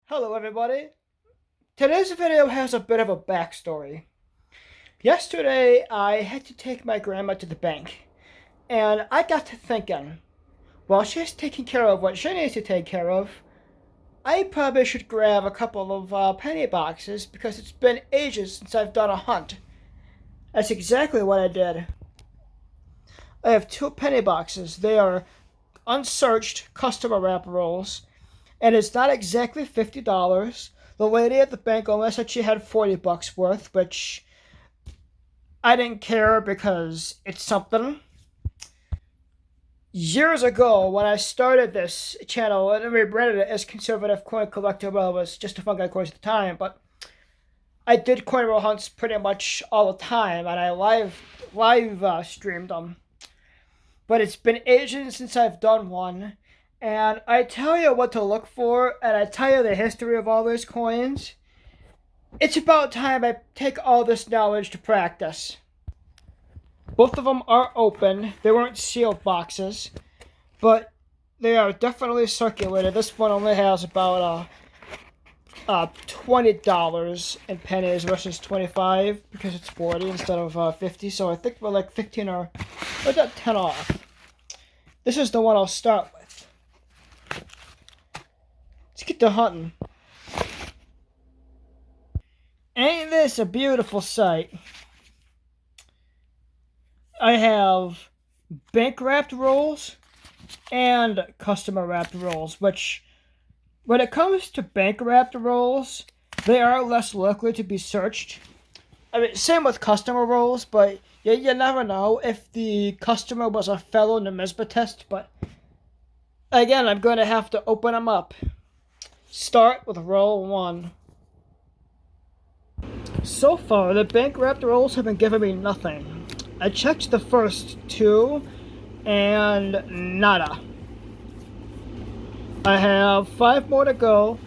Hello everybody. Today's video has a bit of a backstory. Yesterday I had to take my grandma to the bank and I got to thinking, while she's taking care of what she needs to take care of, I probably should grab a couple of penny boxes because it's been ages since I've done a hunt. That's exactly what I did. I have two penny boxes. They are unsearched customer wrap rolls, and it's not exactly $50. The lady at the bank only said she had $40 worth, which I didn't care because it's something. Years ago, when I started this channel and rebranded it as Conservative Coin Collector, well, it was just a fun guy course at the time, but I did coin roll hunts pretty much all the time, and I live streamed them. But it's been ages since I've done one, and I tell you what to look for, and I tell you the history of all those coins. It's about time I take all this knowledge to practice. Both of them are open. They weren't sealed boxes, but they are definitely circulated. This one only has about $20 in pennies versus 25 because it's 40 instead of 50. So I think we're like 15 or about 10 off. This is the one I'll start with. Let's get to hunting. Ain't this a beautiful sight? I have bank wrapped rolls and customer wrapped rolls, which when it comes to bank wrapped rolls, they are less likely to be searched. I mean, same with customer rolls, but you never know if the customer was a fellow numismatist. But again, I'm going to have to open them up. Start with roll one. So far, the bank wrapped rolls have been giving me nothing. I checked the first two, and nada. I have 5 more to go,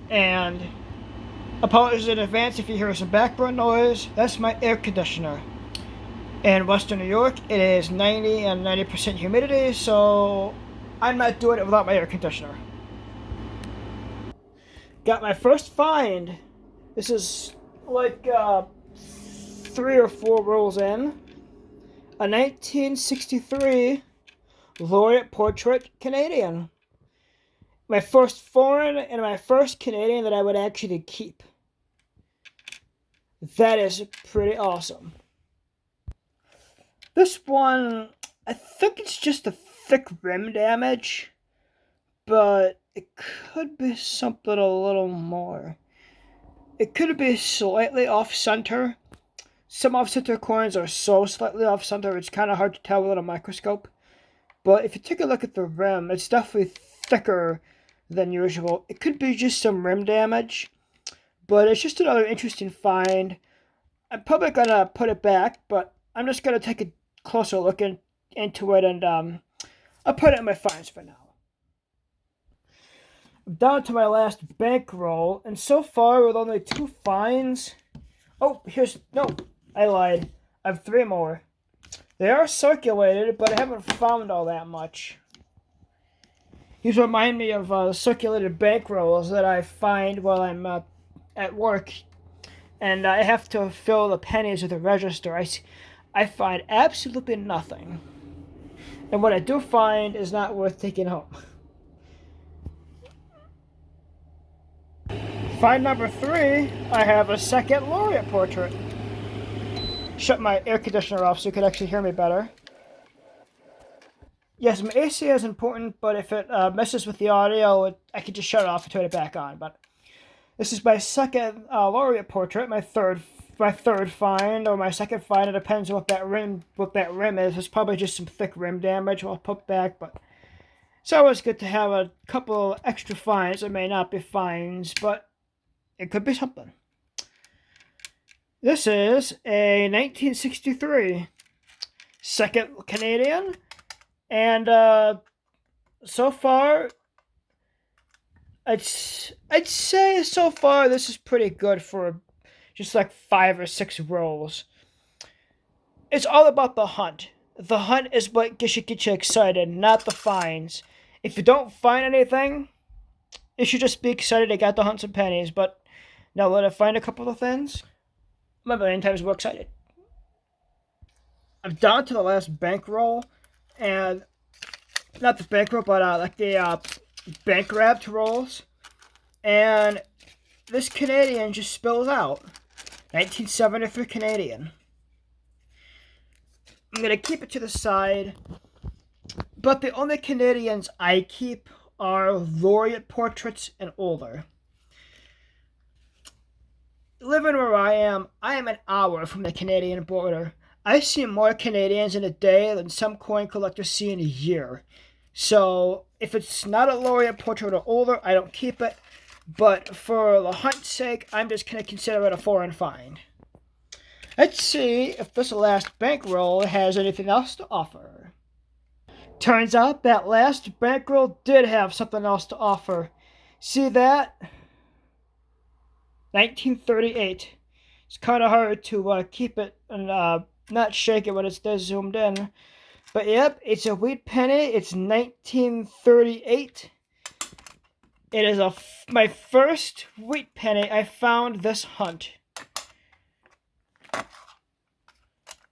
and apologies in advance if you hear some background noise. That's my air conditioner. In Western New York, it is 90 and 90% humidity, so I'm not doing it without my air conditioner. Got my first find. This is like 3 or 4 rolls in. A 1963 Laureate Portrait Canadian. My first foreign and my first Canadian that I would actually keep. That is pretty awesome. This one, I think it's just a thick rim damage, but it could be something a little more. It could be slightly off-center. Some off-center coins are so slightly off-center, it's kind of hard to tell with a microscope. But if you take a look at the rim, it's definitely thicker than usual. It could be just some rim damage, but it's just another interesting find. I'm probably going to put it back, but I'm just going to take a closer look into it, and I'll put it in my finds for now. I'm down to my last bankroll, and so far with only 2 finds. Oh, no, I lied. I have 3 more. They are circulated, but I haven't found all that much. These remind me of circulated bankrolls that I find while I'm at work, and I have to fill the pennies at the register. I find absolutely nothing, and what I do find is not worth taking home. Find number 3, I have a second Laureate portrait. Shut my air conditioner off so you can actually hear me better. Yes, my AC is important, but if it messes with the audio, I can just shut it off and turn it back on. But this is my second Laureate portrait, my third find, or my second find. It depends on what that rim is. It's probably just some thick rim damage I'll put back, but it's always good to have a couple extra finds. It may not be finds, but it could be something. This is a 1963 second Canadian, and so far, I'd say so far this is pretty good for just like 5 or 6 rolls. It's all about the hunt. The hunt is what get you excited, not the finds. If you don't find anything, It should just be excited I got to hunt some pennies, but now let I find a couple of things. I'm a million times more excited. I'm down to the last bankroll, and not the bankroll, but like the bank wrapped rolls. And this Canadian just spills out. 1973 Canadian. I'm going to keep it to the side. But the only Canadians I keep are laureate portraits and older. Living where I am an hour from the Canadian border. I see more Canadians in a day than some coin collectors see in a year. So if it's not a laureate portrait or older, I don't keep it. But for the hunt's sake, I'm just going to consider it a foreign find. Let's see if this last bankroll has anything else to offer. Turns out that last bankroll did have something else to offer. See that? 1938. It's kind of hard to keep it and not shake it when it's there zoomed in. But yep, it's a wheat penny. It's 1938. It is my first wheat penny I found this hunt.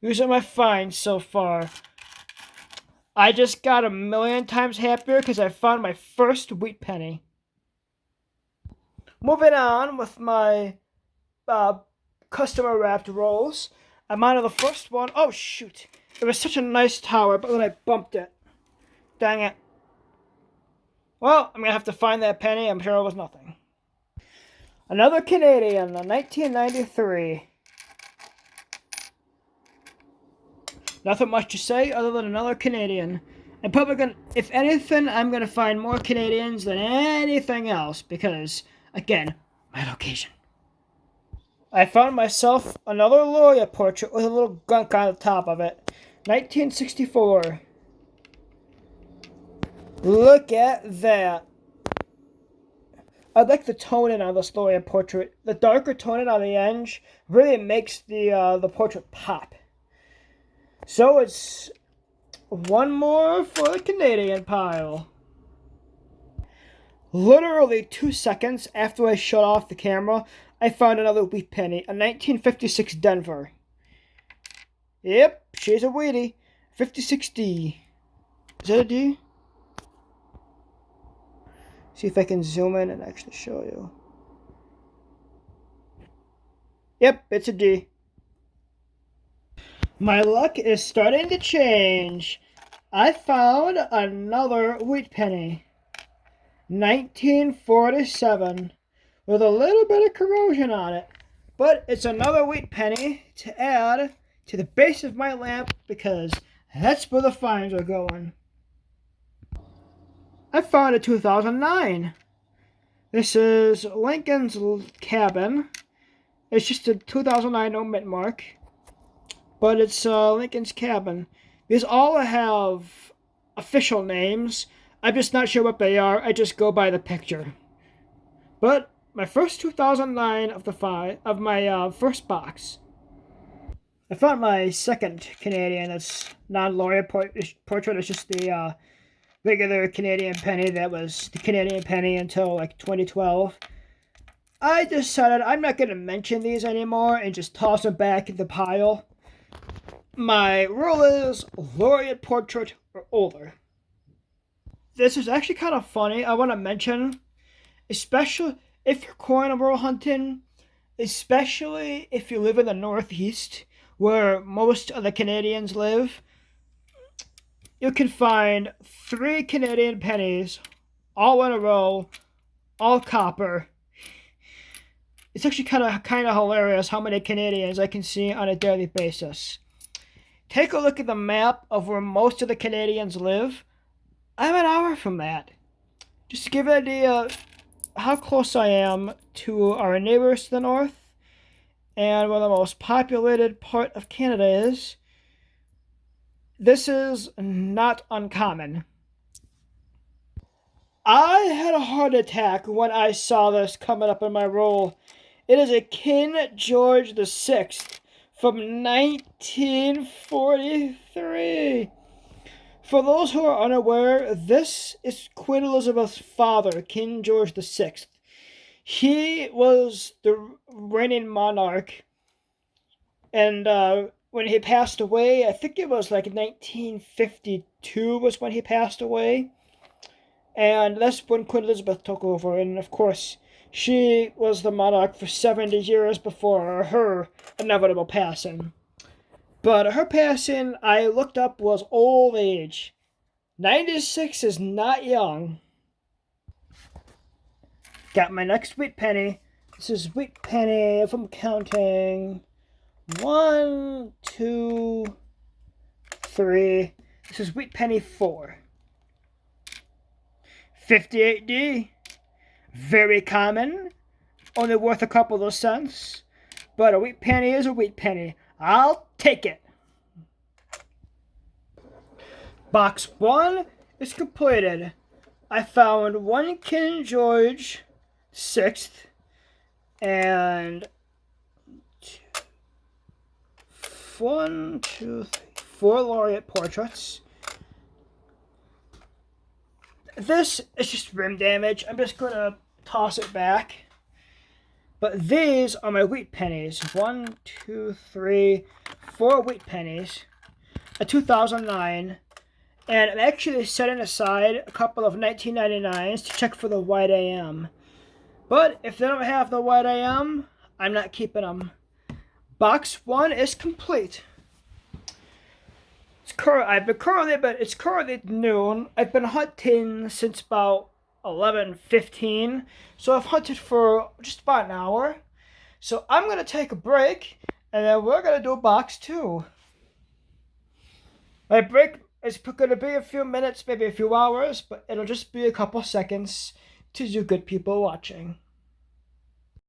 These are my finds so far. I just got a million times happier because I found my first wheat penny. Moving on with my customer wrapped rolls. I'm on to the first one. Oh shoot. It was such a nice tower, but then I bumped it. Dang it. Well, I'm going to have to find that penny. I'm sure it was nothing. Another Canadian, 1993. Nothing much to say other than another Canadian. I'm probably going to, if anything, I'm going to find more Canadians than anything else because, again, my location. I found myself another laureate portrait with a little gunk on the top of it. 1964. Look at that. I like the toning on this laureate portrait. The darker toning on the edge really makes the portrait pop. So it's one more for the Canadian pile. Literally 2 seconds after I shut off the camera, I found another wheat penny, a 1956 Denver. Yep, she's a wheatie. 56D. Is that a D? See if I can zoom in and actually show you. Yep, it's a D. My luck is starting to change. I found another wheat penny. 1947. With a little bit of corrosion on it. But it's another wheat penny to add to the base of my lamp because that's where the finds are going. I found a 2009. This is Lincoln's cabin. It's just a 2009 no mint mark. But it's Lincoln's cabin. These all have official names. I'm just not sure what they are. I just go by the picture. But my first 2009 of my first box. I found my second Canadian. That's non-laureate portrait. It's just the regular Canadian penny that was the Canadian penny until like 2012. I decided I'm not going to mention these anymore and just toss them back in the pile. My rule is laureate portrait or older. This is actually kind of funny. I want to mention, especially if you're coin and world hunting, especially if you live in the Northeast, where most of the Canadians live, you can find 3 Canadian pennies, all in a row, all copper. It's actually kind of hilarious how many Canadians I can see on a daily basis. Take a look at the map of where most of the Canadians live. I'm an hour from that. Just to give an idea how close I am to our neighbors to the north and where the most populated part of Canada is. This is not uncommon. I had a heart attack when I saw this coming up in my roll. It is a King George VI from 1943. For those who are unaware, this is Queen Elizabeth's father, King George VI. He was the reigning monarch, and when he passed away, I think it was like 1952 was when he passed away, and that's when Queen Elizabeth took over. And of course, she was the monarch for 70 years before her inevitable passing. But her passing, I looked up, was old age. 96 is not young. Got my next wheat penny. This is wheat penny, if I'm counting. 1, 2, 3. This is wheat penny 4. 58D. Very common. Only worth a couple of cents. But a wheat penny is a wheat penny. I'll take it. Box 1 is completed. I found one King George VI and 1, 2, 3, 4 laureate portraits. This is just rim damage. I'm just gonna toss it back. But these are my wheat pennies. 1, 2, 3, 4 wheat pennies. A 2009. And I'm actually setting aside a couple of 1999s to check for the white AM. But if they don't have the white AM, I'm not keeping them. Box 1 is complete. It's currently noon. I've been hunting since about 11:15, so I've hunted for just about an hour. So I'm gonna take a break, and then we're gonna do box 2. My break is gonna be a few minutes, maybe a few hours, but it'll just be a couple seconds to you good people watching.